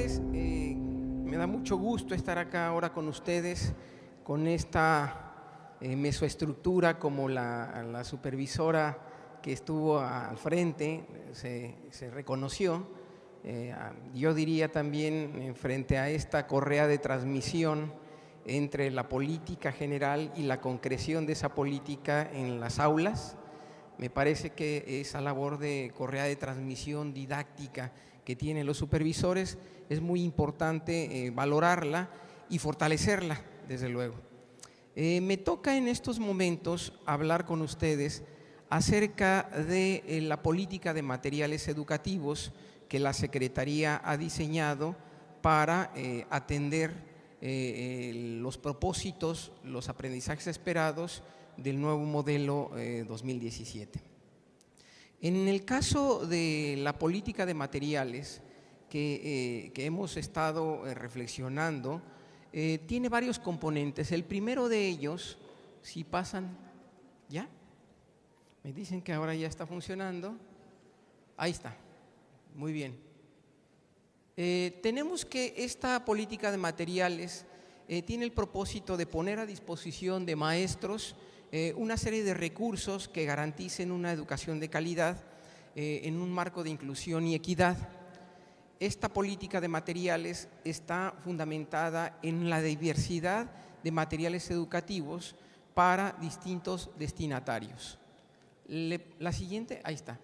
tardes. Me da mucho gusto estar acá ahora con ustedes, con esta mesoestructura como la supervisora que estuvo al frente se reconoció. Yo diría también frente a esta correa de transmisión entre la política general y la concreción de esa política en las aulas. Me parece que esa labor de correa de transmisión didáctica que tienen los supervisores es muy importante valorarla y fortalecerla, desde luego. Me toca en estos momentos hablar con ustedes acerca de la política de materiales educativos que la Secretaría ha diseñado para atender los propósitos, los aprendizajes esperados del nuevo modelo 2017. En el caso de la política de materiales que hemos estado reflexionando, tiene varios componentes. El primero de ellos, si pasan, ¿ya? Me dicen que ahora ya está funcionando. Ahí está, muy bien. Tenemos que esta política de materiales tiene el propósito de poner a disposición de maestros una serie de recursos que garanticen una educación de calidad en un marco de inclusión y equidad. Esta política de materiales está fundamentada en la diversidad de materiales educativos para distintos destinatarios. La siguiente, ahí está.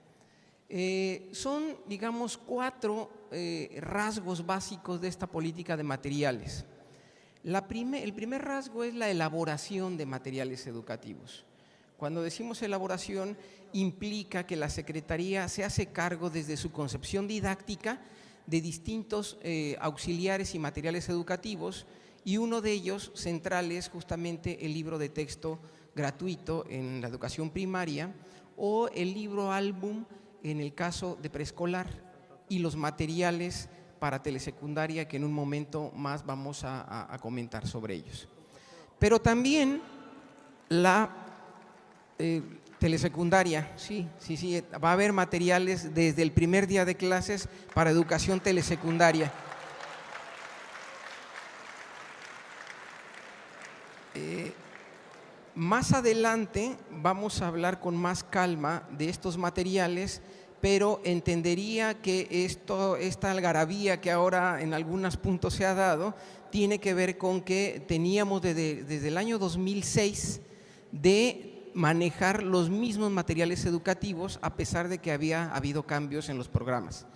Son, digamos, 4 rasgos básicos de esta política de materiales. El primer rasgo es la elaboración de materiales educativos. Cuando decimos elaboración, implica que la Secretaría se hace cargo desde su concepción didáctica de distintos auxiliares y materiales educativos, y uno de ellos central es justamente el libro de texto gratuito en la educación primaria o el libro álbum en el caso de preescolar, y los materiales para telesecundaria, que en un momento más vamos a comentar sobre ellos. Pero también la telesecundaria, sí, va a haber materiales desde el primer día de clases para educación telesecundaria. Más adelante vamos a hablar con más calma de estos materiales, pero entendería que esta algarabía que ahora en algunos puntos se ha dado tiene que ver con que teníamos desde el año 2006 de manejar los mismos materiales educativos a pesar de que había habido cambios en los programas.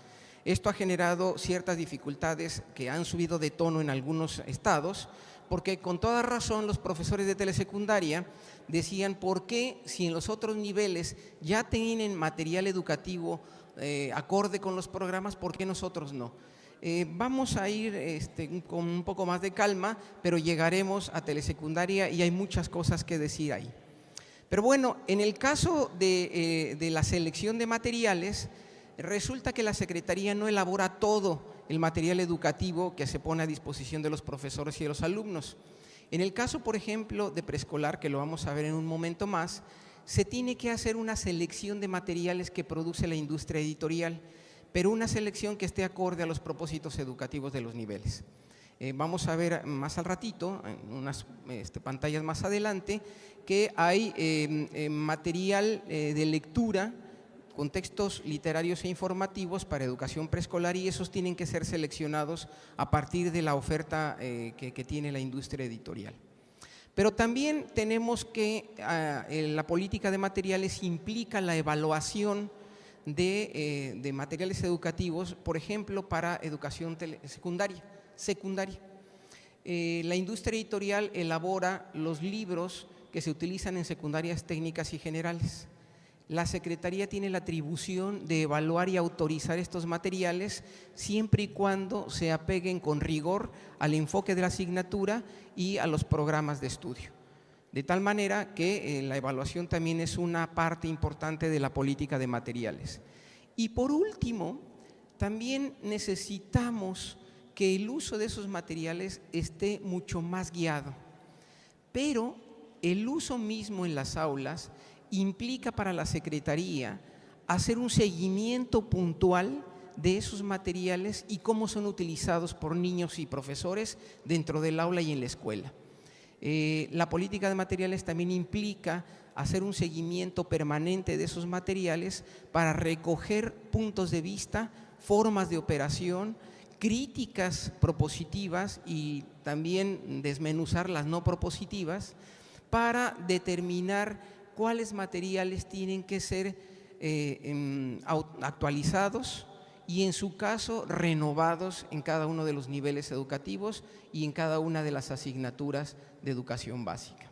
Esto ha generado ciertas dificultades que han subido de tono en algunos estados, porque con toda razón los profesores de telesecundaria decían: ¿por qué si en los otros niveles ya tienen material educativo acorde con los programas, por qué nosotros no? Vamos a ir con un poco más de calma, pero llegaremos a telesecundaria y hay muchas cosas que decir ahí. Pero bueno, en el caso de la selección de materiales, resulta que la Secretaría no elabora todo el material educativo que se pone a disposición de los profesores y de los alumnos. En el caso, por ejemplo, de preescolar, que lo vamos a ver en un momento más, se tiene que hacer una selección de materiales que produce la industria editorial, pero una selección que esté acorde a los propósitos educativos de los niveles. Vamos a ver más al ratito, en unas pantallas más adelante, que hay material de lectura con textos literarios e informativos para educación preescolar, y esos tienen que ser seleccionados a partir de la oferta que tiene la industria editorial. Pero también tenemos que la política de materiales implica la evaluación de materiales educativos, por ejemplo, para educación secundaria. La industria editorial elabora los libros que se utilizan en secundarias técnicas y generales. La Secretaría tiene la atribución de evaluar y autorizar estos materiales siempre y cuando se apeguen con rigor al enfoque de la asignatura y a los programas de estudio. De tal manera que la evaluación también es una parte importante de la política de materiales. Y por último, también necesitamos que el uso de esos materiales esté mucho más guiado. Pero el uso mismo en las aulas implica para la Secretaría hacer un seguimiento puntual de esos materiales y cómo son utilizados por niños y profesores dentro del aula y en la escuela. La política de materiales también implica hacer un seguimiento permanente de esos materiales para recoger puntos de vista, formas de operación, críticas propositivas y también desmenuzar las no propositivas para determinar cuáles materiales tienen que ser actualizados y en su caso renovados en cada uno de los niveles educativos y en cada una de las asignaturas de educación básica.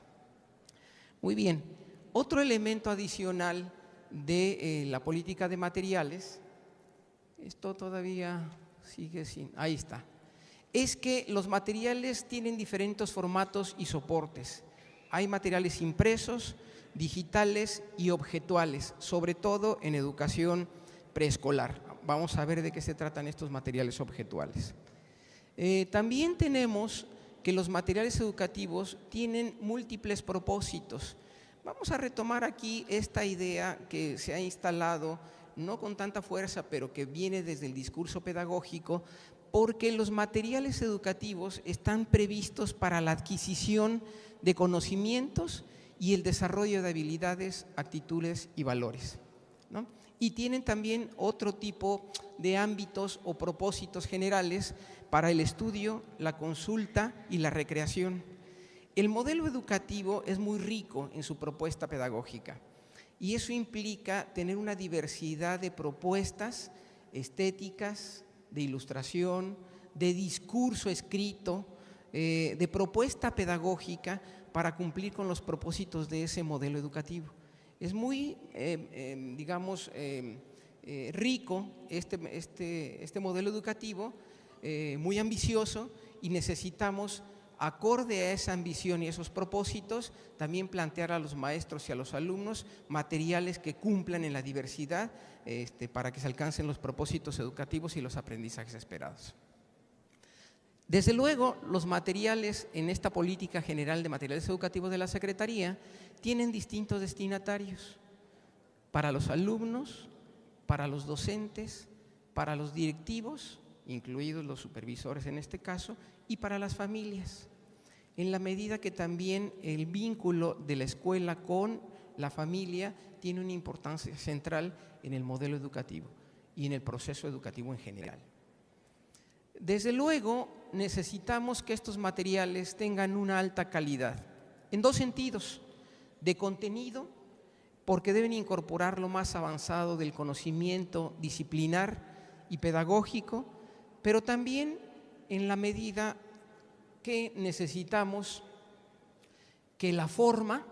Muy bien, otro elemento adicional de la política de materiales, esto todavía sigue sin, ahí está, es que los materiales tienen diferentes formatos y soportes. Hay materiales impresos, digitales y objetuales, sobre todo en educación preescolar. Vamos a ver de qué se tratan estos materiales objetuales. También tenemos que los materiales educativos tienen múltiples propósitos. Vamos a retomar aquí esta idea que se ha instalado, no con tanta fuerza, pero que viene desde el discurso pedagógico, porque los materiales educativos están previstos para la adquisición de conocimientos y el desarrollo de habilidades, actitudes y valores, ¿no? Y tienen también otro tipo de ámbitos o propósitos generales para el estudio, la consulta y la recreación. El modelo educativo es muy rico en su propuesta pedagógica y eso implica tener una diversidad de propuestas estéticas, de ilustración, de discurso escrito, de propuesta pedagógica para cumplir con los propósitos de ese modelo educativo. Es muy, rico este modelo educativo, muy ambicioso, y necesitamos, acorde a esa ambición y esos propósitos, también plantear a los maestros y a los alumnos materiales que cumplan en la diversidad para que se alcancen los propósitos educativos y los aprendizajes esperados. Desde luego, los materiales en esta política general de materiales educativos de la Secretaría tienen distintos destinatarios: para los alumnos, para los docentes, para los directivos, incluidos los supervisores en este caso, y para las familias, en la medida que también el vínculo de la escuela con la familia tiene una importancia central en el modelo educativo y en el proceso educativo en general. Desde luego, necesitamos que estos materiales tengan una alta calidad, en dos sentidos: de contenido, porque deben incorporar lo más avanzado del conocimiento disciplinar y pedagógico, pero también en la medida que necesitamos que la forma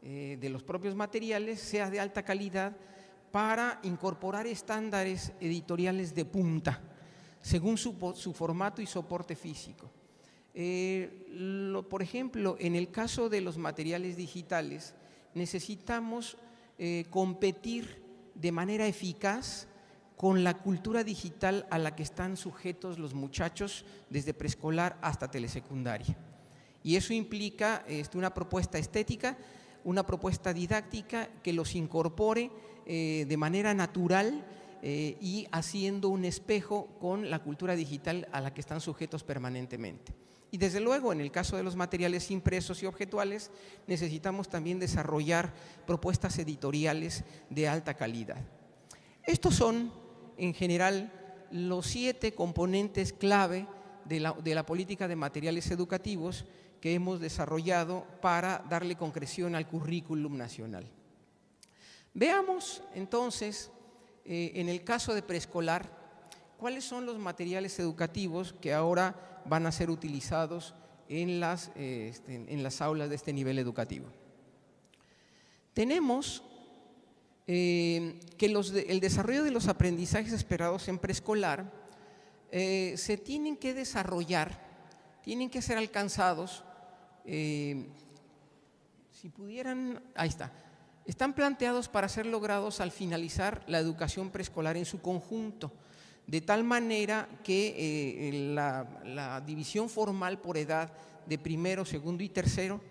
de los propios materiales sea de alta calidad para incorporar estándares editoriales de punta, según su formato y soporte físico. Por ejemplo, en el caso de los materiales digitales, necesitamos competir de manera eficaz con la cultura digital a la que están sujetos los muchachos desde preescolar hasta telesecundaria. Y eso implica una propuesta estética, una propuesta didáctica que los incorpore de manera natural y haciendo un espejo con la cultura digital a la que están sujetos permanentemente. Y desde luego, en el caso de los materiales impresos y objetuales, necesitamos también desarrollar propuestas editoriales de alta calidad. Estos son, en general, los 7 componentes clave de la política de materiales educativos que hemos desarrollado para darle concreción al currículum nacional. Veamos entonces, en el caso de preescolar, cuáles son los materiales educativos que ahora van a ser utilizados en las aulas de este nivel educativo. Tenemos que el desarrollo de los aprendizajes esperados en preescolar se tienen que desarrollar, tienen que ser alcanzados, si pudieran, ahí está, están planteados para ser logrados al finalizar la educación preescolar en su conjunto, de tal manera que la división formal por edad de primero, segundo y tercero,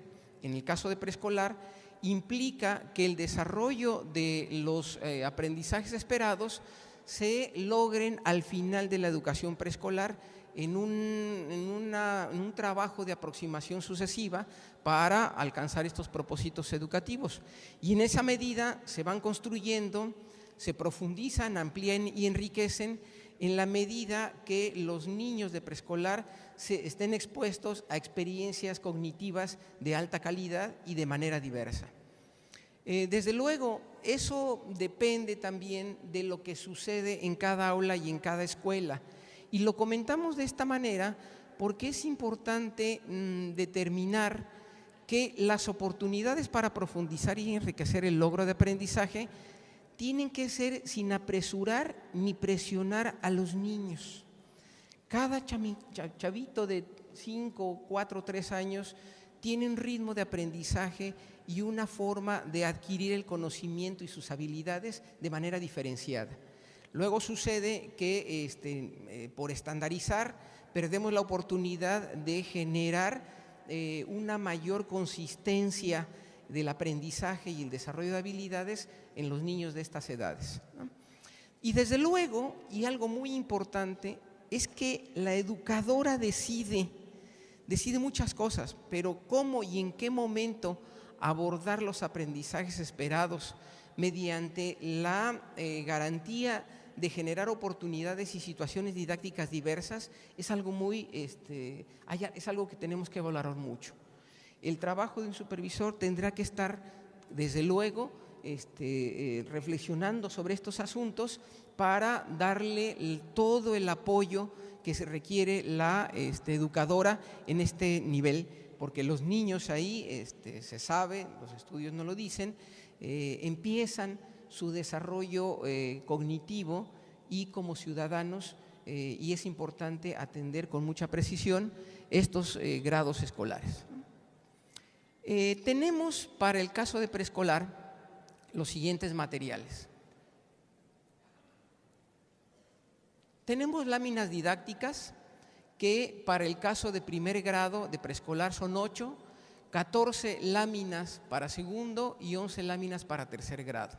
en el caso de preescolar, implica que el desarrollo de los aprendizajes esperados se logren al final de la educación preescolar en un trabajo de aproximación sucesiva para alcanzar estos propósitos educativos. Y en esa medida se van construyendo, se profundizan, amplían y enriquecen en la medida que los niños de preescolar estén expuestos a experiencias cognitivas de alta calidad y de manera diversa. Desde luego, eso depende también de lo que sucede en cada aula y en cada escuela. Y lo comentamos de esta manera porque es importante determinar que las oportunidades para profundizar y enriquecer el logro de aprendizaje tienen que ser sin apresurar ni presionar a los niños. Cada chavito de 5, 4, 3 años tiene un ritmo de aprendizaje y una forma de adquirir el conocimiento y sus habilidades de manera diferenciada. Luego sucede que por estandarizar perdemos la oportunidad de generar una mayor consistencia del aprendizaje y el desarrollo de habilidades en los niños de estas edades, ¿no? Y desde luego, y algo muy importante, es que la educadora decide muchas cosas, pero cómo y en qué momento abordar los aprendizajes esperados mediante la garantía de generar oportunidades y situaciones didácticas diversas es algo es algo que tenemos que valorar mucho. El trabajo de un supervisor tendrá que estar, desde luego, reflexionando sobre estos asuntos para darle todo el apoyo que se requiere la educadora en este nivel, porque los niños ahí, se sabe, los estudios no lo dicen, empiezan su desarrollo cognitivo y como ciudadanos, y es importante atender con mucha precisión estos grados escolares. Tenemos para el caso de preescolar los siguientes materiales. Tenemos láminas didácticas que para el caso de primer grado de preescolar son 8, 14 láminas para segundo y 11 láminas para tercer grado.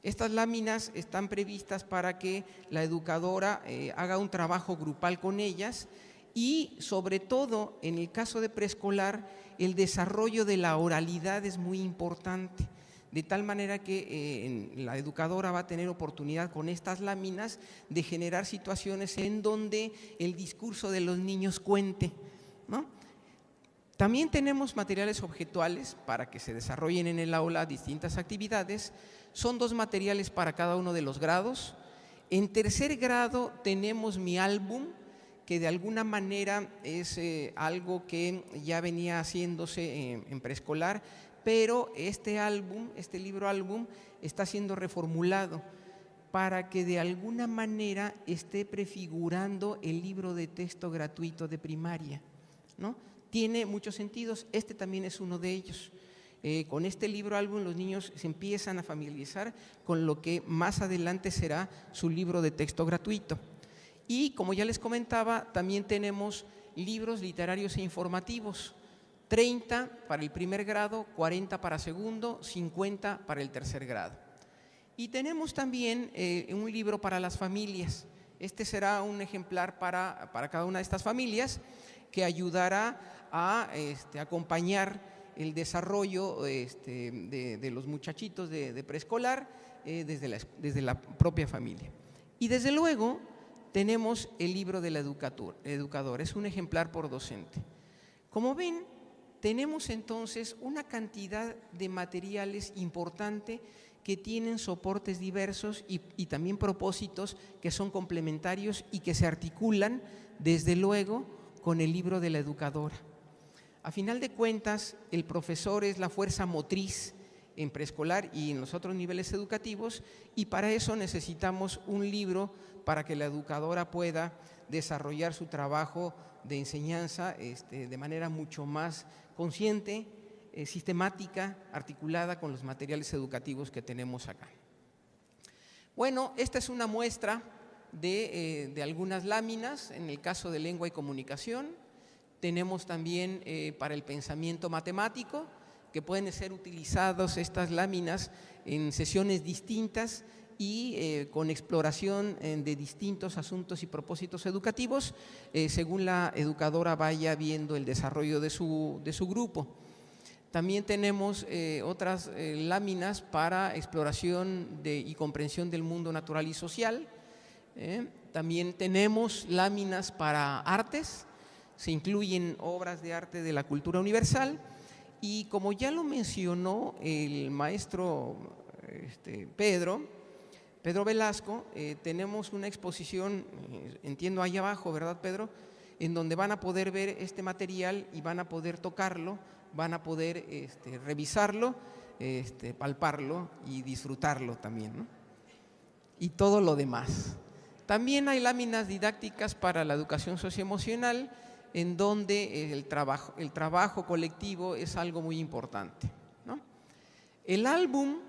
Estas láminas están previstas para que la educadora haga un trabajo grupal con ellas y sobre todo en el caso de preescolar el desarrollo de la oralidad es muy importante, de tal manera que la educadora va a tener oportunidad con estas láminas de generar situaciones en donde el discurso de los niños cuente, ¿no? También tenemos materiales objetuales para que se desarrollen en el aula distintas actividades. Son 2 materiales para cada uno de los grados. En tercer grado tenemos mi álbum, que de alguna manera es algo que ya venía haciéndose en preescolar, pero este libro álbum está siendo reformulado para que de alguna manera esté prefigurando el libro de texto gratuito de primaria, ¿no? Tiene muchos sentidos, este también es uno de ellos. Con este libro álbum los niños se empiezan a familiarizar con lo que más adelante será su libro de texto gratuito. Y como ya les comentaba, también tenemos libros literarios e informativos, 30 para el primer grado, 40 para segundo, 50 para el tercer grado. Y tenemos también un libro para las familias. Este será un ejemplar para cada una de estas familias que ayudará a acompañar el desarrollo de los muchachitos de preescolar desde la propia familia. Y desde luego tenemos el libro del educador, es un ejemplar por docente. Como ven, tenemos entonces una cantidad de materiales importante que tienen soportes diversos y también propósitos que son complementarios y que se articulan, desde luego, con el libro de la educadora. A final de cuentas, el profesor es la fuerza motriz en preescolar y en los otros niveles educativos, y para eso necesitamos un libro para que la educadora pueda desarrollar su trabajo de enseñanza de manera mucho más consciente, sistemática, articulada con los materiales educativos que tenemos acá. Bueno, esta es una muestra de algunas láminas. En el caso de lengua y comunicación, tenemos también para el pensamiento matemático, que pueden ser utilizados estas láminas en sesiones distintas y con exploración de distintos asuntos y propósitos educativos, según la educadora vaya viendo el desarrollo de su grupo. También tenemos otras láminas para exploración y comprensión del mundo natural y social. También tenemos láminas para artes, se incluyen obras de arte de la cultura universal, y como ya lo mencionó el maestro Pedro Velasco, tenemos una exposición, entiendo ahí abajo, ¿verdad, Pedro?, en donde van a poder ver este material y van a poder tocarlo, van a poder revisarlo, palparlo y disfrutarlo también, ¿no? Y todo lo demás. También hay láminas didácticas para la educación socioemocional, en donde el trabajo colectivo es algo muy importante, ¿no? El álbum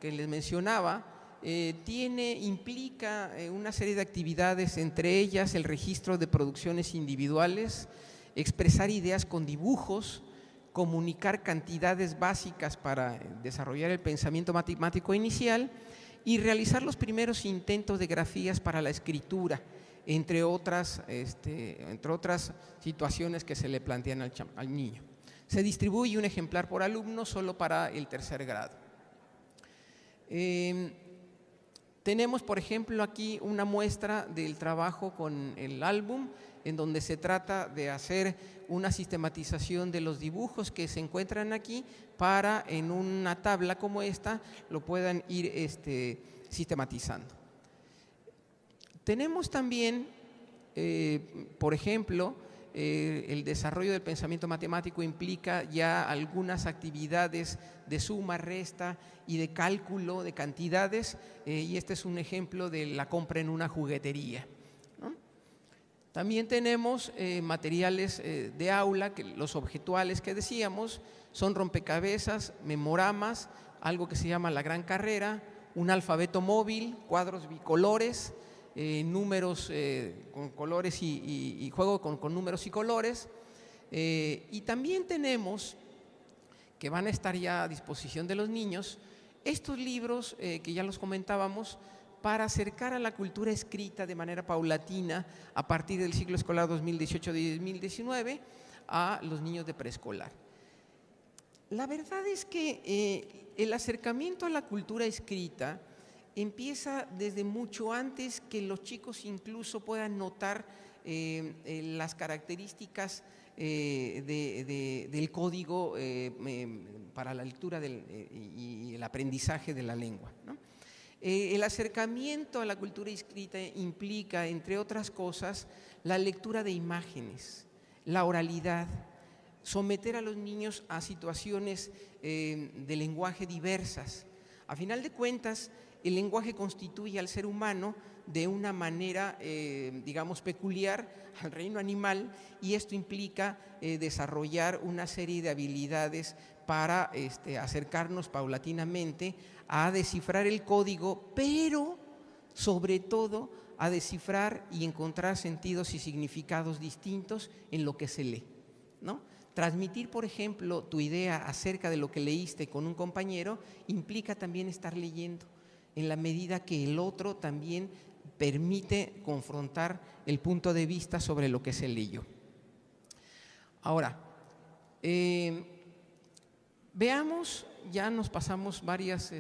que les mencionaba implica una serie de actividades, entre ellas el registro de producciones individuales, expresar ideas con dibujos, comunicar cantidades básicas para desarrollar el pensamiento matemático inicial y realizar los primeros intentos de grafías para la escritura, entre otras situaciones que se le plantean al niño. Se distribuye un ejemplar por alumno solo para el tercer grado. Tenemos, por ejemplo, aquí una muestra del trabajo con el álbum, en donde se trata de hacer una sistematización de los dibujos que se encuentran aquí para, en una tabla como esta, lo puedan ir sistematizando. Tenemos también, por ejemplo, el desarrollo del pensamiento matemático implica ya algunas actividades de suma, resta y de cálculo de cantidades, y este es un ejemplo de la compra en una juguetería, ¿no? También tenemos materiales de aula, los objetuales que decíamos, son rompecabezas, memoramas, algo que se llama la gran carrera, un alfabeto móvil, cuadros bicolores, números con colores y juego con números y colores. Y también tenemos, que van a estar ya a disposición de los niños, estos libros que ya los comentábamos, para acercar a la cultura escrita de manera paulatina a partir del ciclo escolar 2018-2019 a los niños de preescolar. La verdad es que el acercamiento a la cultura escrita empieza desde mucho antes que los chicos incluso puedan notar las características del código para la lectura y el aprendizaje de la lengua, ¿no? El acercamiento a la cultura escrita implica, entre otras cosas, la lectura de imágenes, la oralidad, someter a los niños a situaciones de lenguaje diversas. A final de cuentas, el lenguaje constituye al ser humano de una manera, digamos, peculiar al reino animal, y esto implica desarrollar una serie de habilidades para acercarnos paulatinamente a descifrar el código, pero sobre todo a descifrar y encontrar sentidos y significados distintos en lo que se lee, ¿no? Transmitir, por ejemplo, tu idea acerca de lo que leíste con un compañero implica también estar leyendo, en la medida que el otro también permite confrontar el punto de vista sobre lo que se leyó. Ahora, veamos, ya nos pasamos varias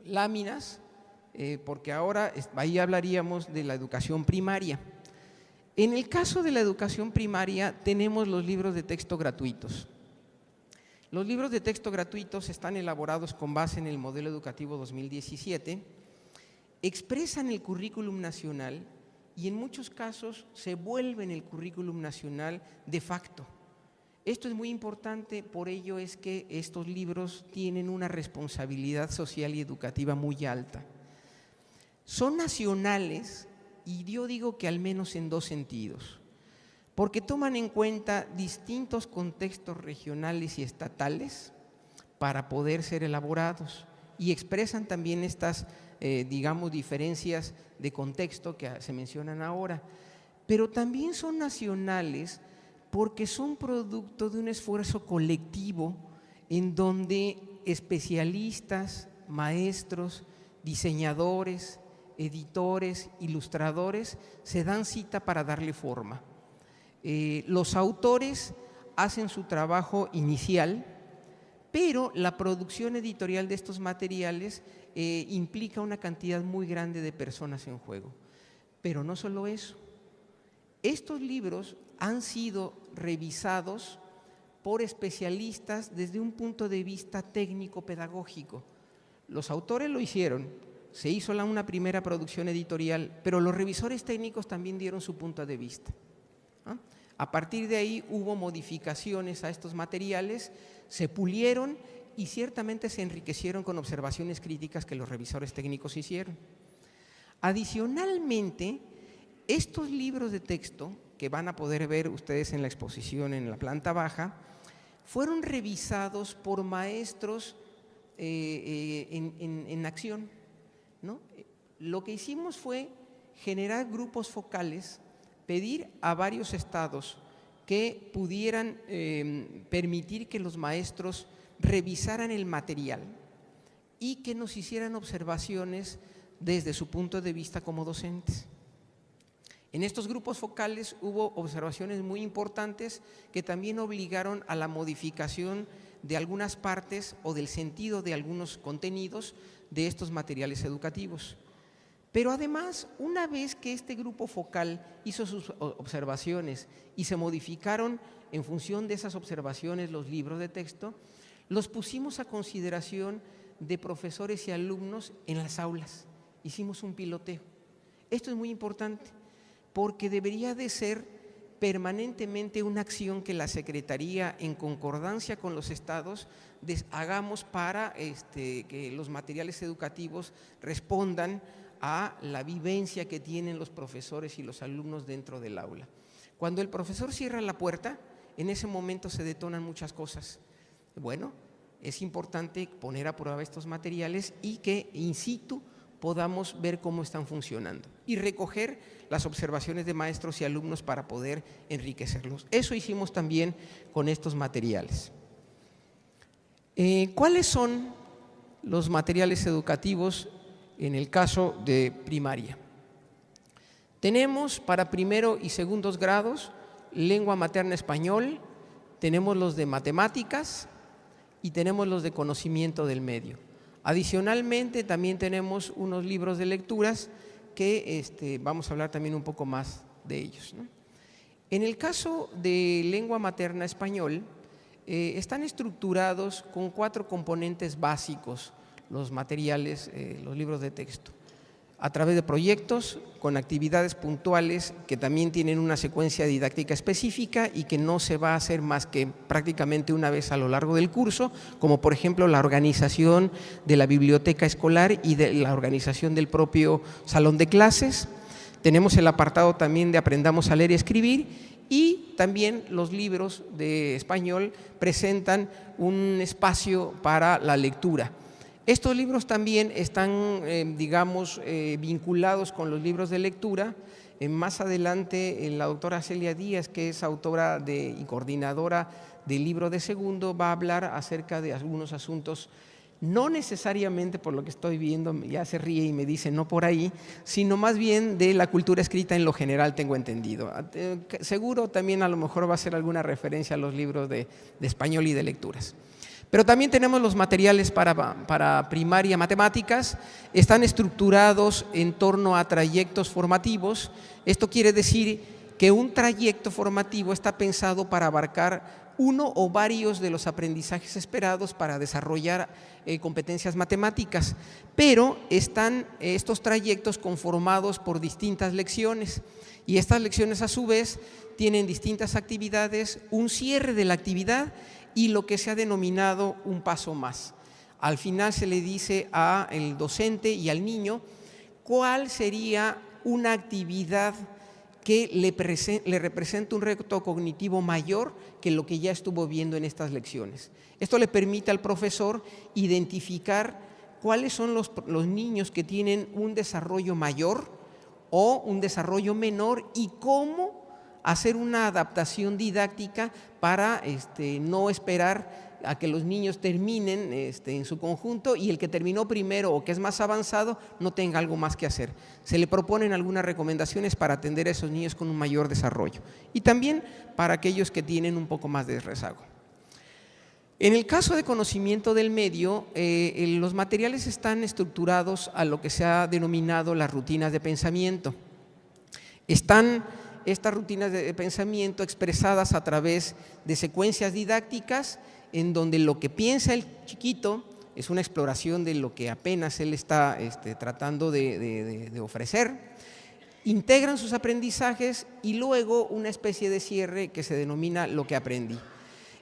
láminas, porque ahora ahí hablaríamos de la educación primaria. En el caso de la educación primaria tenemos los libros de texto gratuitos. Los libros de texto gratuitos están elaborados con base en el modelo educativo 2017, expresan el currículum nacional y en muchos casos se vuelven el currículum nacional de facto. Esto es muy importante, por ello es que estos libros tienen una responsabilidad social y educativa muy alta. Son nacionales, y yo digo que al menos en dos sentidos, porque toman en cuenta distintos contextos regionales y estatales para poder ser elaborados y expresan también estas, digamos, diferencias de contexto que se mencionan ahora, pero también son nacionales porque son producto de un esfuerzo colectivo en donde especialistas maestros, diseñadores, editores, ilustradores, se dan cita para darle forma. Los autores hacen su trabajo inicial, pero la producción editorial de estos materiales implica una cantidad muy grande de personas en juego. Pero no solo eso, estos libros han sido revisados por especialistas desde un punto de vista técnico-pedagógico. Los autores lo hicieron, se hizo una primera producción editorial, pero los revisores técnicos también dieron su punto de vista. A partir de ahí hubo modificaciones a estos materiales, se pulieron y ciertamente se enriquecieron con observaciones críticas que los revisores técnicos hicieron. Adicionalmente, estos libros de texto que van a poder ver ustedes en la exposición en la planta baja, fueron revisados por maestros en acción, ¿no? Lo que hicimos fue generar grupos focales, pedir a varios estados que pudieran permitir que los maestros revisaran el material y que nos hicieran observaciones desde su punto de vista como docentes. En estos grupos focales hubo observaciones muy importantes que también obligaron a la modificación de algunas partes o del sentido de algunos contenidos de estos materiales educativos. Pero además, una vez que este grupo focal hizo sus observaciones y se modificaron en función de esas observaciones los libros de texto, los pusimos a consideración de profesores y alumnos en las aulas. Hicimos un piloteo. Esto es muy importante porque debería de ser permanentemente una acción que la Secretaría, en concordancia con los estados, hagamos para que los materiales educativos respondan a la vivencia que tienen los profesores y los alumnos dentro del aula. Cuando el profesor cierra la puerta, en ese momento se detonan muchas cosas. Bueno, es importante poner a prueba estos materiales y que in situ podamos ver cómo están funcionando y recoger las observaciones de maestros y alumnos para poder enriquecerlos. Eso hicimos también con estos materiales. ¿Cuáles son los materiales educativos en el caso de primaria? Tenemos para primero y segundos grados lengua materna español, tenemos los de matemáticas y tenemos los de conocimiento del medio. Adicionalmente, también tenemos unos libros de lecturas que vamos a hablar también un poco más de ellos, ¿no? En el caso de lengua materna español, están estructurados con 4 componentes básicos los materiales, los libros de texto. A través de proyectos, con actividades puntuales que también tienen una secuencia didáctica específica y que no se va a hacer más que prácticamente una vez a lo largo del curso, como por ejemplo la organización de la biblioteca escolar y de la organización del propio salón de clases. Tenemos el apartado también de Aprendamos a leer y escribir y también los libros de español presentan un espacio para la lectura. Estos libros también están, vinculados con los libros de lectura. Más adelante, la doctora Celia Díaz, que es autora y coordinadora del libro de segundo, va a hablar acerca de algunos asuntos, no necesariamente por lo que estoy viendo, ya se ríe y me dice no por ahí, sino más bien de la cultura escrita en lo general, tengo entendido. Seguro también a lo mejor va a ser alguna referencia a los libros de español y de lecturas. Pero también tenemos los materiales para primaria matemáticas, están estructurados en torno a trayectos formativos. Esto quiere decir que un trayecto formativo está pensado para abarcar uno o varios de los aprendizajes esperados para desarrollar competencias matemáticas, pero están estos trayectos conformados por distintas lecciones y estas lecciones a su vez tienen distintas actividades, un cierre de la actividad y lo que se ha denominado un paso más. Al final se le dice al docente y al niño cuál sería una actividad que le representa un reto cognitivo mayor que lo que ya estuvo viendo en estas lecciones. Esto le permite al profesor identificar cuáles son los niños que tienen un desarrollo mayor o un desarrollo menor y cómo hacer una adaptación didáctica para no esperar a que los niños terminen en su conjunto y el que terminó primero o que es más avanzado no tenga algo más que hacer. Se le proponen algunas recomendaciones para atender a esos niños con un mayor desarrollo y también para aquellos que tienen un poco más de rezago. En el caso de conocimiento del medio, los materiales están estructurados a lo que se ha denominado las rutinas de pensamiento. Están estas rutinas de pensamiento expresadas a través de secuencias didácticas en donde lo que piensa el chiquito es una exploración de lo que apenas él está tratando de ofrecer, integran sus aprendizajes y luego una especie de cierre que se denomina lo que aprendí.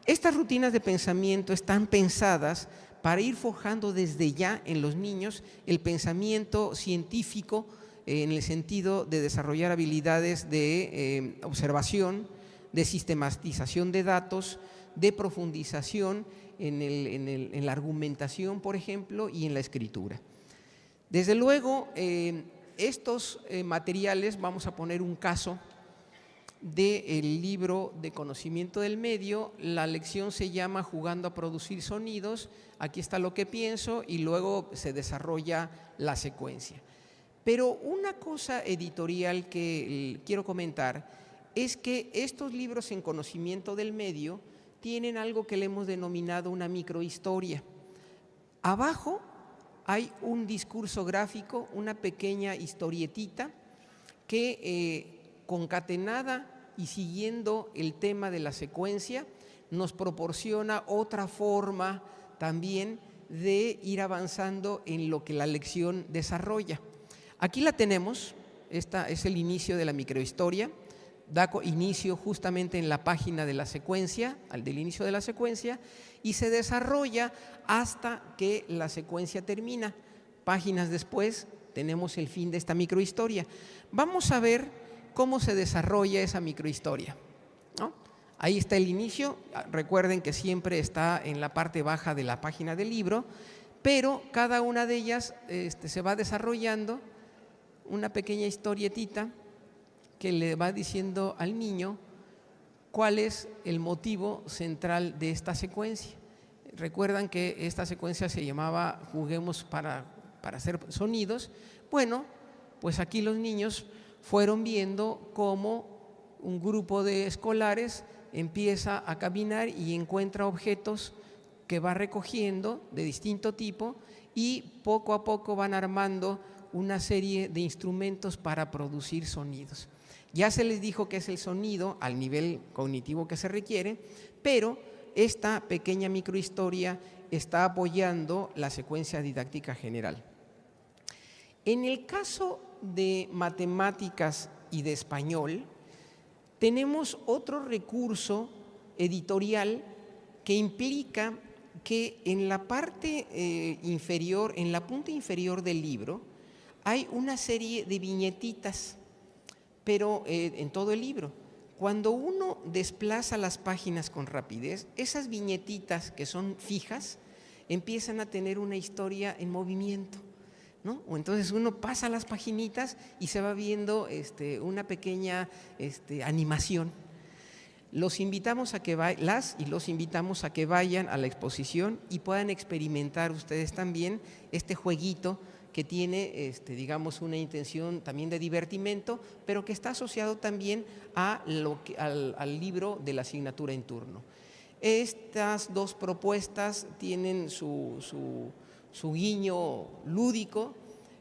Estas rutinas de pensamiento están pensadas para ir forjando desde ya en los niños el pensamiento científico en el sentido de desarrollar habilidades de observación, de sistematización de datos, de profundización en la argumentación, por ejemplo, y en la escritura. Desde luego, estos materiales, vamos a poner un caso del libro de conocimiento del medio. La lección se llama Jugando a producir sonidos. Aquí está lo que pienso y luego se desarrolla la secuencia. Pero una cosa editorial que quiero comentar es que estos libros en conocimiento del medio tienen algo que le hemos denominado una microhistoria. Abajo hay un discurso gráfico, una pequeña historietita que concatenada y siguiendo el tema de la secuencia nos proporciona otra forma también de ir avanzando en lo que la lección desarrolla. Aquí la tenemos, esta es el inicio de la microhistoria, da inicio justamente en la página de la secuencia, del inicio de la secuencia, y se desarrolla hasta que la secuencia termina. Páginas después tenemos el fin de esta microhistoria. Vamos a ver cómo se desarrolla esa microhistoria, ¿no? Ahí está el inicio, recuerden que siempre está en la parte baja de la página del libro, pero cada una de ellas se va desarrollando una pequeña historietita que le va diciendo al niño cuál es el motivo central de esta secuencia. Recuerdan que esta secuencia se llamaba Juguemos para hacer sonidos. Bueno, pues aquí los niños fueron viendo cómo un grupo de escolares empieza a caminar y encuentra objetos que va recogiendo de distinto tipo y poco a poco van armando una serie de instrumentos para producir sonidos. Ya se les dijo qué es el sonido al nivel cognitivo que se requiere, pero esta pequeña microhistoria está apoyando la secuencia didáctica general. En el caso de matemáticas y de español, tenemos otro recurso editorial que implica que en la parte inferior, en la punta inferior del libro, hay una serie de viñetitas, pero en todo el libro. Cuando uno desplaza las páginas con rapidez, esas viñetitas que son fijas empiezan a tener una historia en movimiento, ¿no? O entonces uno pasa las paginitas y se va viendo una pequeña animación. Los invitamos a que los invitamos a que vayan a la exposición y puedan experimentar ustedes también este jueguito que tiene, digamos, una intención también de divertimento, pero que está asociado también al libro de la asignatura en turno. Estas dos propuestas tienen su guiño lúdico.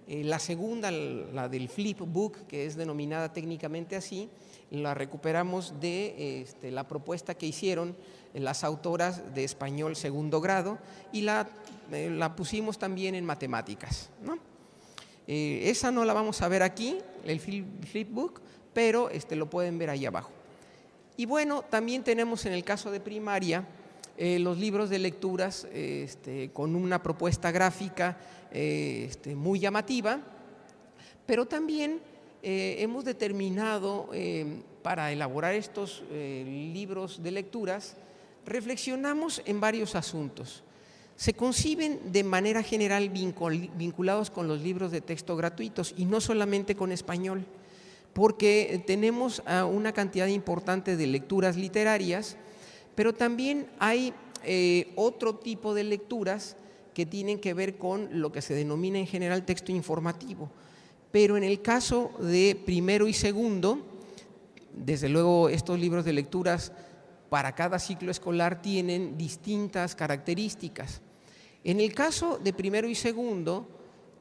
La segunda, la del flipbook, que es denominada técnicamente así, la recuperamos de la propuesta que hicieron las autoras de español segundo grado y la pusimos también en matemáticas, ¿no? Esa no la vamos a ver aquí, el flipbook, pero lo pueden ver ahí abajo. Y bueno, también tenemos en el caso de primaria los libros de lecturas con una propuesta gráfica muy llamativa, pero también hemos determinado para elaborar estos libros de lecturas, reflexionamos en varios asuntos. Se conciben de manera general vinculados con los libros de texto gratuitos y no solamente con español, porque tenemos una cantidad importante de lecturas literarias, pero también hay otro tipo de lecturas que tienen que ver con lo que se denomina en general texto informativo. Pero en el caso de primero y segundo, desde luego estos libros de lecturas para cada ciclo escolar tienen distintas características. En el caso de primero y segundo,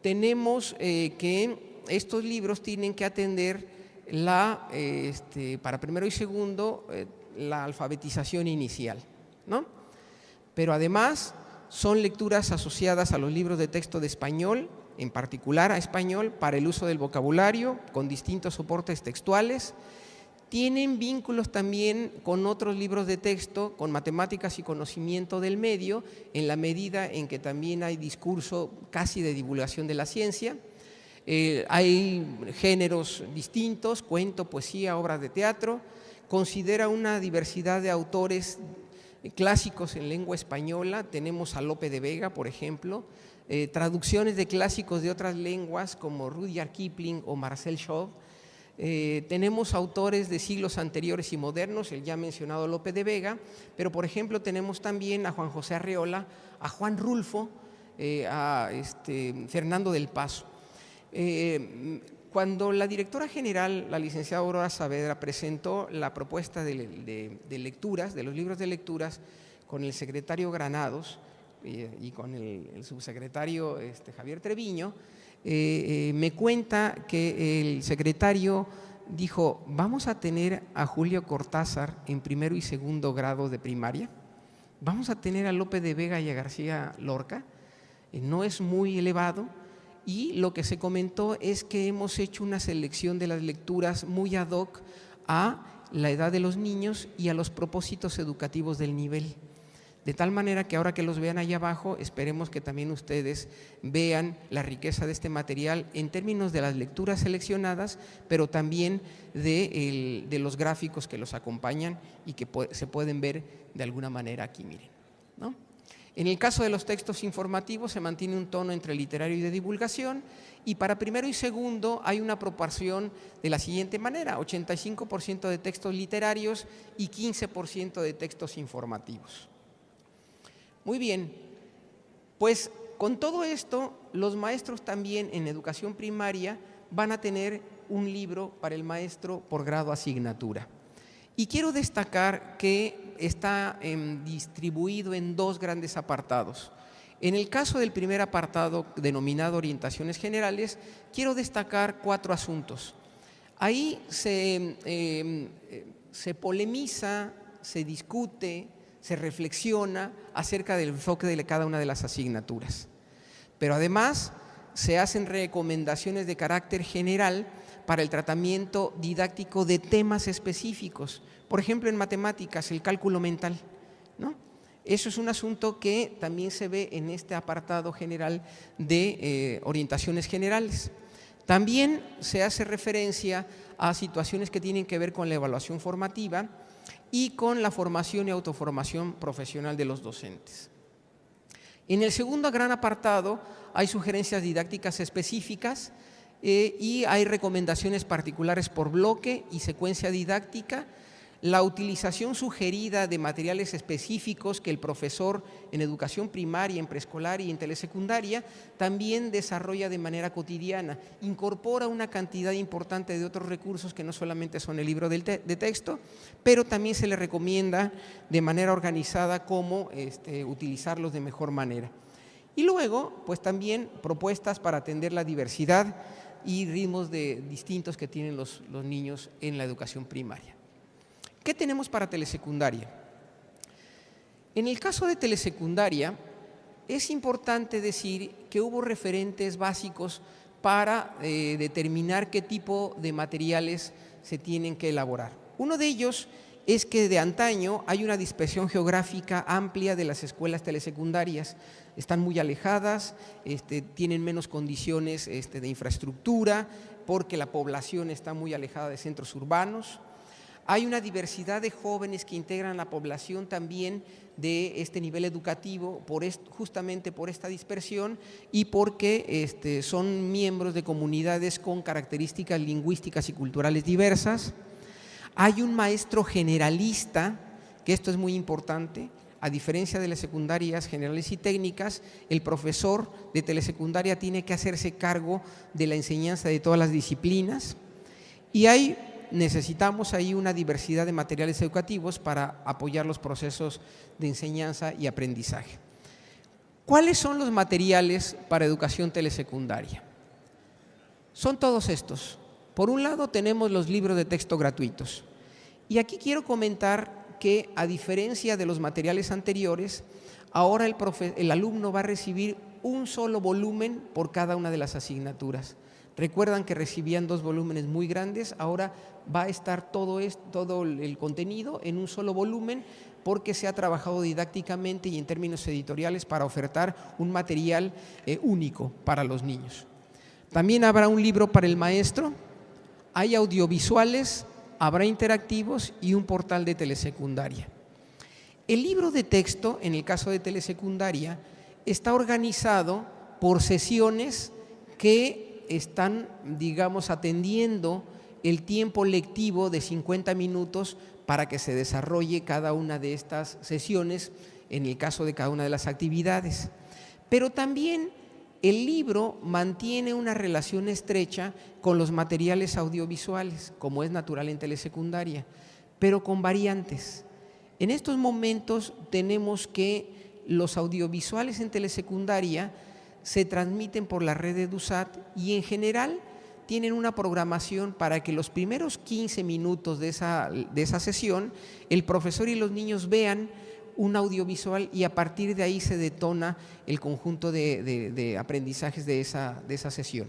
tenemos que estos libros tienen que atender para primero y segundo la alfabetización inicial, ¿no? Pero además son lecturas asociadas a los libros de texto de español, en particular a español, para el uso del vocabulario, con distintos soportes textuales. Tienen vínculos también con otros libros de texto, con matemáticas y conocimiento del medio, en la medida en que también hay discurso casi de divulgación de la ciencia. Hay géneros distintos, cuento, poesía, obras de teatro. Considera una diversidad de autores clásicos en lengua española. Tenemos a Lope de Vega, por ejemplo, traducciones de clásicos de otras lenguas como Rudyard Kipling o Marcel Shaw. Tenemos autores de siglos anteriores y modernos, el ya mencionado Lope de Vega, pero por ejemplo tenemos también a Juan José Arreola, a Juan Rulfo, a Fernando del Paso. Cuando la directora general, la licenciada Aurora Saavedra, presentó la propuesta de lecturas, de los libros de lecturas, con el secretario Granados y con el subsecretario Javier Treviño, me cuenta que el secretario dijo: vamos a tener a Julio Cortázar en primero y segundo grado de primaria, vamos a tener a Lope de Vega y a García Lorca, no es muy elevado. Y lo que se comentó es que hemos hecho una selección de las lecturas muy ad hoc a la edad de los niños y a los propósitos educativos del nivel. De tal manera que ahora que los vean ahí abajo, esperemos que también ustedes vean la riqueza de este material en términos de las lecturas seleccionadas, pero también de los gráficos que los acompañan y que se pueden ver de alguna manera aquí, miren, ¿no? En el caso de los textos informativos se mantiene un tono entre literario y de divulgación, y para primero y segundo hay una proporción de la siguiente manera: 85% de textos literarios y 15% de textos informativos. Muy bien, pues con todo esto los maestros también en educación primaria van a tener un libro para el maestro por grado asignatura. Y quiero destacar que está distribuido en dos grandes apartados. En el caso del primer apartado, denominado Orientaciones Generales, quiero destacar 4 asuntos. Ahí se polemiza, se discute, se reflexiona acerca del enfoque de cada una de las asignaturas. Pero además se hacen recomendaciones de carácter general para el tratamiento didáctico de temas específicos. Por ejemplo, en matemáticas, el cálculo mental, ¿no? Eso es un asunto que también se ve en este apartado general de orientaciones generales. También se hace referencia a situaciones que tienen que ver con la evaluación formativa y con la formación y autoformación profesional de los docentes. En el segundo gran apartado hay sugerencias didácticas específicas y hay recomendaciones particulares por bloque y secuencia didáctica, la utilización sugerida de materiales específicos que el profesor en educación primaria, en preescolar y en telesecundaria también desarrolla de manera cotidiana, incorpora una cantidad importante de otros recursos que no solamente son el libro de texto, pero también se le recomienda de manera organizada cómo utilizarlos de mejor manera. Y luego, pues también propuestas para atender la diversidad y ritmos distintos que tienen los niños en la educación primaria. ¿Qué tenemos para telesecundaria? En el caso de telesecundaria, es importante decir que hubo referentes básicos para determinar qué tipo de materiales se tienen que elaborar. Uno de ellos es que de antaño hay una dispersión geográfica amplia de las escuelas telesecundarias. Están muy alejadas, tienen menos condiciones de infraestructura, porque la población está muy alejada de centros urbanos. Hay una diversidad de jóvenes que integran la población también de este nivel educativo justamente por esta dispersión y porque son miembros de comunidades con características lingüísticas y culturales diversas. Hay un maestro generalista, que esto es muy importante, A diferencia de las secundarias generales y técnicas, el profesor de telesecundaria tiene que hacerse cargo de la enseñanza de todas las disciplinas y necesitamos ahí una diversidad de materiales educativos para apoyar los procesos de enseñanza y aprendizaje. ¿Cuáles son los materiales para educación telesecundaria? Son todos estos. Por un lado tenemos los libros de texto gratuitos. Y aquí quiero comentar que, a diferencia de los materiales anteriores, ahora el alumno va a recibir un solo volumen por cada una de las asignaturas. Recuerdan que recibían 2 volúmenes muy grandes, ahora va a estar todo el contenido en un solo volumen porque se ha trabajado didácticamente y en términos editoriales para ofertar un material único para los niños. También habrá un libro para el maestro, hay audiovisuales, habrá interactivos y un portal de telesecundaria. El libro de texto, en el caso de telesecundaria, está organizado por sesiones que están, digamos, atendiendo el tiempo lectivo de 50 minutos para que se desarrolle cada una de estas sesiones en el caso de cada una de las actividades. Pero también el libro mantiene una relación estrecha con los materiales audiovisuales, como es natural en telesecundaria, pero con variantes. En estos momentos tenemos que los audiovisuales en telesecundaria se transmiten por la red de EduSat y en general tienen una programación para que los primeros 15 minutos de esa sesión el profesor y los niños vean un audiovisual y a partir de ahí se detona el conjunto de aprendizajes de esa sesión.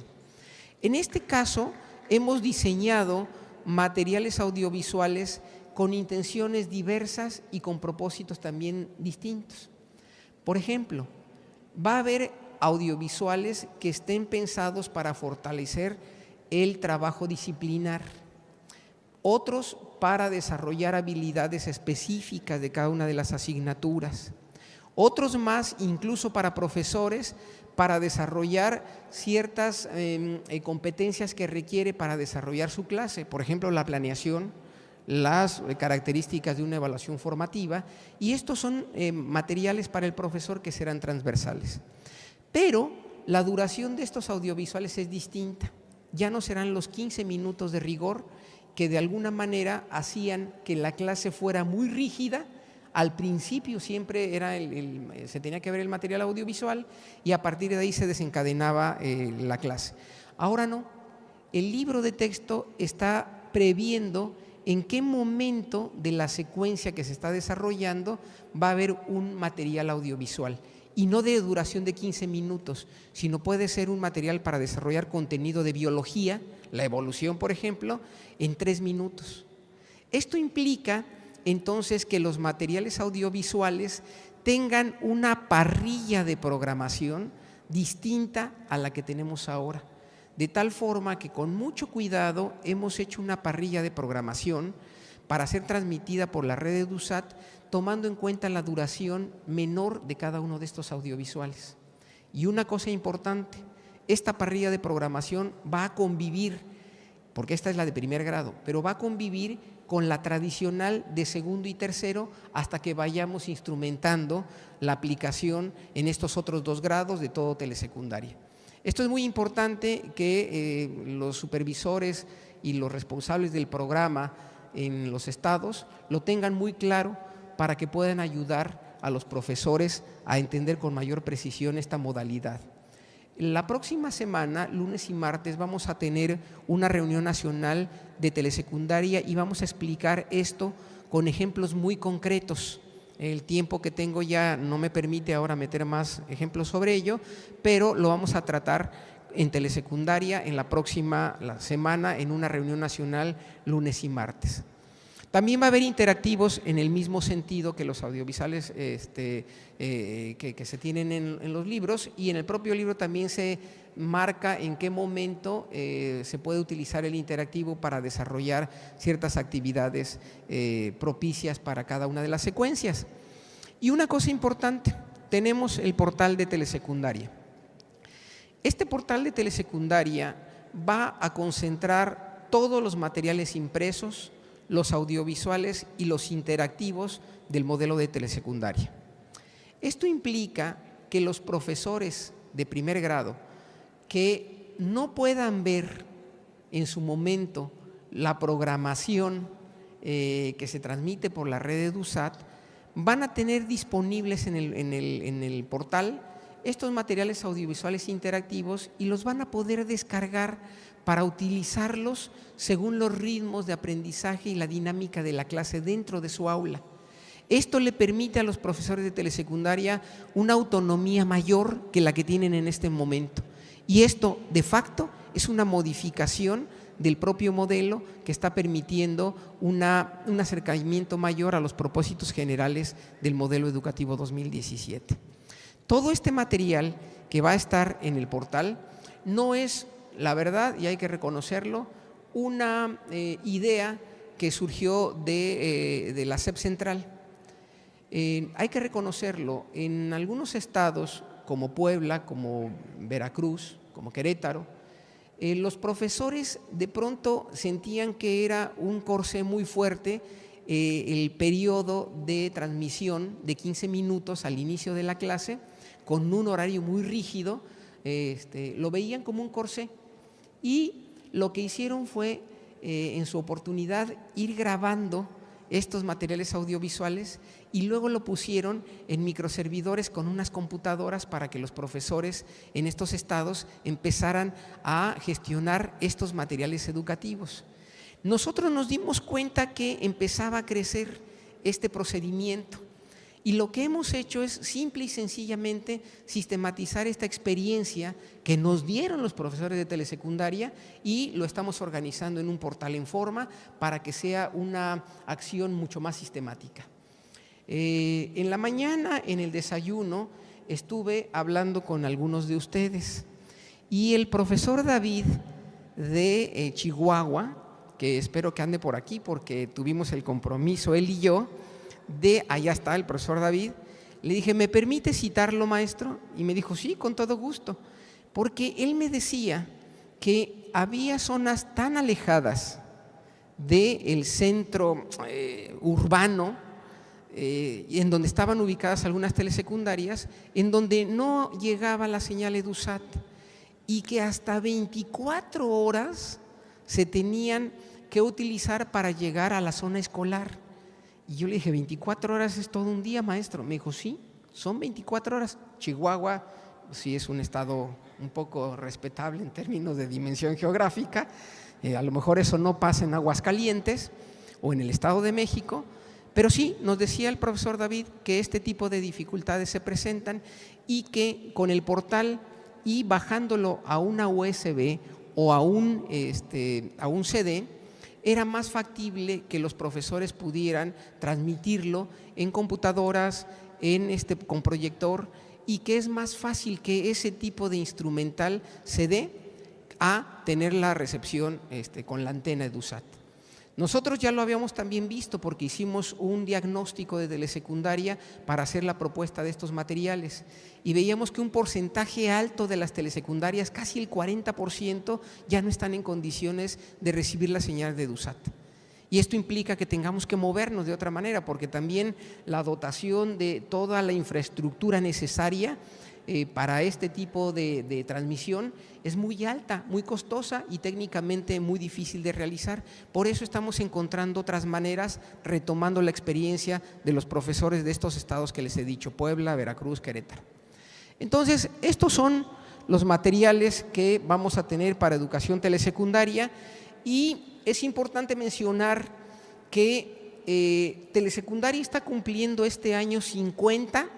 En este caso hemos diseñado materiales audiovisuales con intenciones diversas y con propósitos también distintos. Por ejemplo, va a haber audiovisuales que estén pensados para fortalecer el trabajo disciplinar, otros para desarrollar habilidades específicas de cada una de las asignaturas, otros más incluso para profesores para desarrollar ciertas competencias que requiere para desarrollar su clase, por ejemplo la planeación, las características de una evaluación formativa, y estos son materiales para el profesor que serán transversales. Pero la duración de estos audiovisuales es distinta, ya no serán los 15 minutos de rigor que de alguna manera hacían que la clase fuera muy rígida. Al principio siempre se tenía que ver el material audiovisual y a partir de ahí se desencadenaba la clase. Ahora no, el libro de texto está previendo en qué momento de la secuencia que se está desarrollando va a haber un material audiovisual. Y no de duración de 15 minutos, sino puede ser un material para desarrollar contenido de biología, la evolución, por ejemplo, en 3 minutos. Esto implica entonces que los materiales audiovisuales tengan una parrilla de programación distinta a la que tenemos ahora. De tal forma que con mucho cuidado hemos hecho una parrilla de programación para ser transmitida por la red EduSat, tomando en cuenta la duración menor de cada uno de estos audiovisuales. Y una cosa importante, esta parrilla de programación va a convivir, porque esta es la de primer grado, pero va a convivir con la tradicional de segundo y tercero hasta que vayamos instrumentando la aplicación en estos otros 2 grados de todo telesecundaria. Esto es muy importante que los supervisores y los responsables del programa en los estados lo tengan muy claro para que puedan ayudar a los profesores a entender con mayor precisión esta modalidad. La próxima semana, lunes y martes, vamos a tener una reunión nacional de telesecundaria y vamos a explicar esto con ejemplos muy concretos. El tiempo que tengo ya no me permite ahora meter más ejemplos sobre ello, pero lo vamos a tratar en telesecundaria en la próxima semana en una reunión nacional lunes y martes. También va a haber interactivos en el mismo sentido que los audiovisuales que se tienen en los libros, y en el propio libro también se marca en qué momento se puede utilizar el interactivo para desarrollar ciertas actividades propicias para cada una de las secuencias. Y una cosa importante, tenemos el portal de telesecundaria. Este portal de telesecundaria va a concentrar todos los materiales impresos, los audiovisuales y los interactivos del modelo de telesecundaria. Esto implica que los profesores de primer grado que no puedan ver en su momento la programación que se transmite por la red EduSat, van a tener disponibles en el portal estos materiales audiovisuales interactivos y los van a poder descargar para utilizarlos según los ritmos de aprendizaje y la dinámica de la clase dentro de su aula. Esto le permite a los profesores de telesecundaria una autonomía mayor que la que tienen en este momento. Y esto, de facto, es una modificación del propio modelo que está permitiendo un acercamiento mayor a los propósitos generales del modelo educativo 2017. Todo este material que va a estar en el portal no es, la verdad, y hay que reconocerlo, una idea que surgió de la SEP Central. Hay que reconocerlo, en algunos estados como Puebla, como Veracruz, como Querétaro, los profesores de pronto sentían que era un corsé muy fuerte el periodo de transmisión de 15 minutos al inicio de la clase, con un horario muy rígido, lo veían como un corsé. Y lo que hicieron fue, en su oportunidad, ir grabando estos materiales audiovisuales y luego lo pusieron en microservidores con unas computadoras para que los profesores en estos estados empezaran a gestionar estos materiales educativos. Nosotros nos dimos cuenta que empezaba a crecer este procedimiento y lo que hemos hecho es simple y sencillamente sistematizar esta experiencia que nos dieron los profesores de telesecundaria y lo estamos organizando en un portal en forma para que sea una acción mucho más sistemática. En la mañana, en el desayuno, estuve hablando con algunos de ustedes y el profesor David de Chihuahua, que espero que ande por aquí porque tuvimos el compromiso él y yo, allá está el profesor David, le dije, ¿me permite citarlo, maestro? Y me dijo, sí, con todo gusto, porque él me decía que había zonas tan alejadas del centro urbano, en donde estaban ubicadas algunas telesecundarias, en donde no llegaba la señal EduSat y que hasta 24 horas se tenían que utilizar para llegar a la zona escolar. Y yo le dije, 24 horas es todo un día, maestro. Me dijo, sí, son 24 horas. Chihuahua sí es un estado un poco respetable en términos de dimensión geográfica. A lo mejor eso no pasa en Aguascalientes o en el Estado de México, pero sí, nos decía el profesor David que este tipo de dificultades se presentan y que con el portal y bajándolo a una USB o a un CD, era más factible que los profesores pudieran transmitirlo en computadoras, con proyector, y que es más fácil que ese tipo de instrumental se dé a tener la recepción con la antena EduSat. Nosotros ya lo habíamos también visto porque hicimos un diagnóstico de telesecundaria para hacer la propuesta de estos materiales y veíamos que un porcentaje alto de las telesecundarias, casi el 40%, ya no están en condiciones de recibir la señal de EduSat. Y esto implica que tengamos que movernos de otra manera porque también la dotación de toda la infraestructura necesaria para este tipo de transmisión es muy alta, muy costosa y técnicamente muy difícil de realizar. Por eso estamos encontrando otras maneras, retomando la experiencia de los profesores de estos estados que les he dicho, Puebla, Veracruz, Querétaro. Entonces, estos son los materiales que vamos a tener para educación telesecundaria y es importante mencionar que telesecundaria está cumpliendo este año 50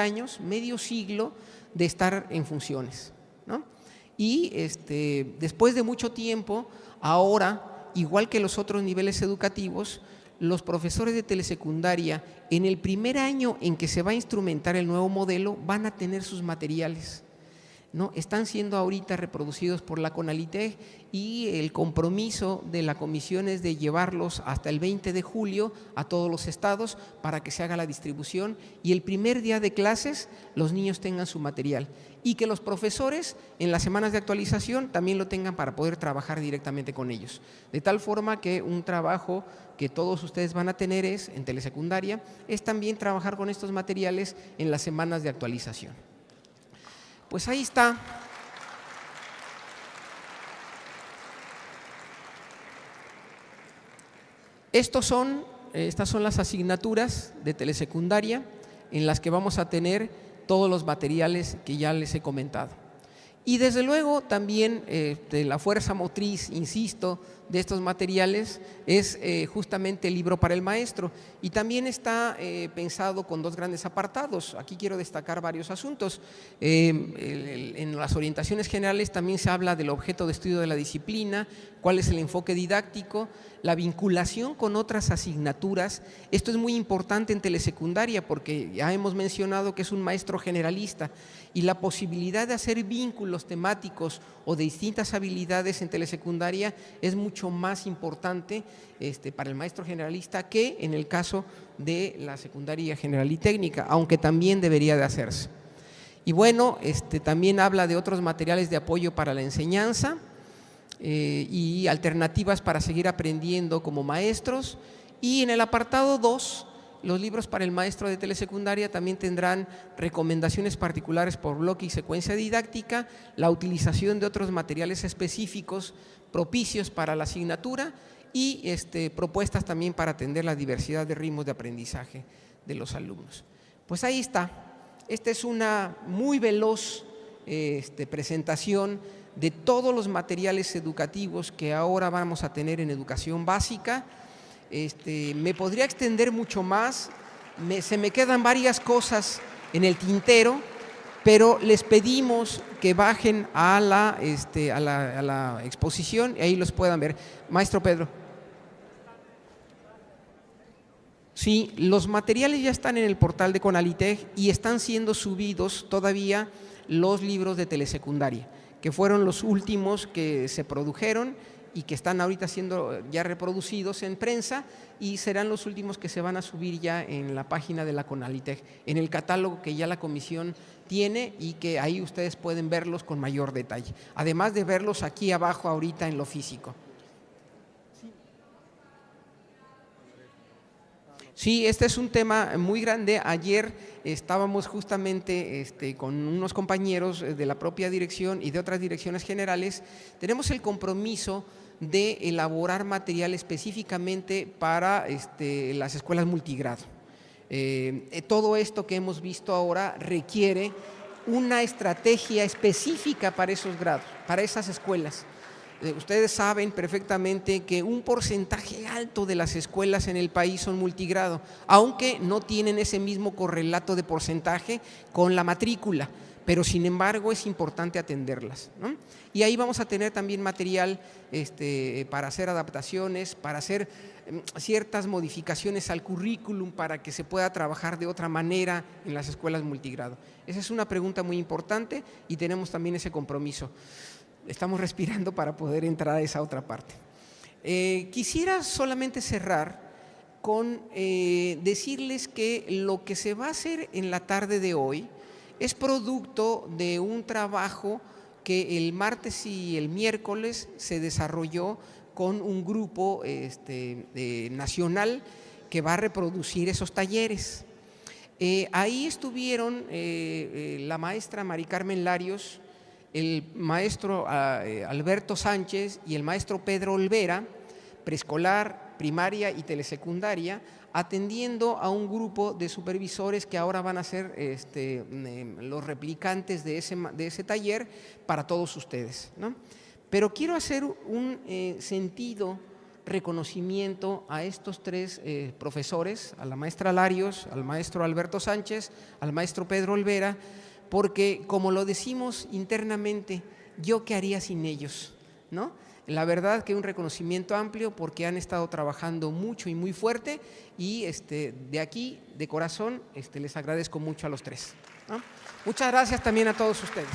años, medio siglo de estar en funciones, ¿no? Y después de mucho tiempo, ahora, igual que los otros niveles educativos, los profesores de telesecundaria, en el primer año en que se va a instrumentar el nuevo modelo, van a tener sus materiales. ¿no? Están siendo ahorita reproducidos por la CONALITEG y el compromiso de la comisión es de llevarlos hasta el 20 de julio a todos los estados para que se haga la distribución y el primer día de clases los niños tengan su material y que los profesores en las semanas de actualización también lo tengan para poder trabajar directamente con ellos. De tal forma que un trabajo que todos ustedes van a tener en telesecundaria es también trabajar con estos materiales en las semanas de actualización. Pues ahí está. Estas son las asignaturas de telesecundaria en las que vamos a tener todos los materiales que ya les he comentado. Y desde luego también la fuerza motriz, insisto, de estos materiales es justamente el libro para el maestro y también está pensado con dos grandes apartados. Aquí quiero destacar varios asuntos. En las orientaciones generales también se habla del objeto de estudio de la disciplina, cuál es el enfoque didáctico, la vinculación con otras asignaturas. Esto es muy importante en telesecundaria porque ya hemos mencionado que es un maestro generalista y la posibilidad de hacer vínculos temáticos o de distintas habilidades en telesecundaria es mucho más importante para el maestro generalista que en el caso de la secundaria general y técnica, aunque también debería de hacerse. Y bueno, también habla de otros materiales de apoyo para la enseñanza y alternativas para seguir aprendiendo como maestros. Y en el apartado 2, los libros para el maestro de telesecundaria también tendrán recomendaciones particulares por bloque y secuencia didáctica, la utilización de otros materiales específicos propicios para la asignatura y propuestas también para atender la diversidad de ritmos de aprendizaje de los alumnos. Pues ahí está. Esta es una muy veloz presentación de todos los materiales educativos que ahora vamos a tener en educación básica. Me podría extender mucho más, se me quedan varias cosas en el tintero, pero les pedimos que bajen a la exposición y ahí los puedan ver. Maestro Pedro. Sí, los materiales ya están en el portal de CONALITEG y están siendo subidos todavía los libros de telesecundaria, que fueron los últimos que se produjeron y que están ahorita siendo ya reproducidos en prensa y serán los últimos que se van a subir ya en la página de la CONALITEG, en el catálogo que ya la comisión tiene y que ahí ustedes pueden verlos con mayor detalle, además de verlos aquí abajo ahorita en lo físico. Sí, este es un tema muy grande. Ayer estábamos justamente con unos compañeros de la propia dirección y de otras direcciones generales. Tenemos el compromiso de elaborar material específicamente para las escuelas multigrado. Todo esto que hemos visto ahora requiere una estrategia específica para esos grados, para esas escuelas. Ustedes saben perfectamente que un porcentaje alto de las escuelas en el país son multigrado, aunque no tienen ese mismo correlato de porcentaje con la matrícula, pero sin embargo es importante atenderlas, ¿no? Y ahí vamos a tener también material para hacer adaptaciones, para hacer ciertas modificaciones al currículum para que se pueda trabajar de otra manera en las escuelas multigrado. Esa es una pregunta muy importante y tenemos también ese compromiso. Estamos respirando para poder entrar a esa otra parte. Quisiera solamente cerrar con decirles que lo que se va a hacer en la tarde de hoy es producto de un trabajo que el martes y el miércoles se desarrolló con un grupo nacional que va a reproducir esos talleres. Ahí estuvieron la maestra Mari Carmen Larios, el maestro Alberto Sánchez y el maestro Pedro Olvera, preescolar, primaria y telesecundaria, atendiendo a un grupo de supervisores que ahora van a ser los replicantes de ese taller para todos ustedes, ¿no? Pero quiero hacer un sentido reconocimiento a estos tres profesores, a la maestra Larios, al maestro Alberto Sánchez, al maestro Pedro Olvera, porque como lo decimos internamente, ¿yo qué haría sin ellos?, ¿no? La verdad que un reconocimiento amplio porque han estado trabajando mucho y muy fuerte y de aquí, de corazón, les agradezco mucho a los tres, ¿no? Muchas gracias también a todos ustedes.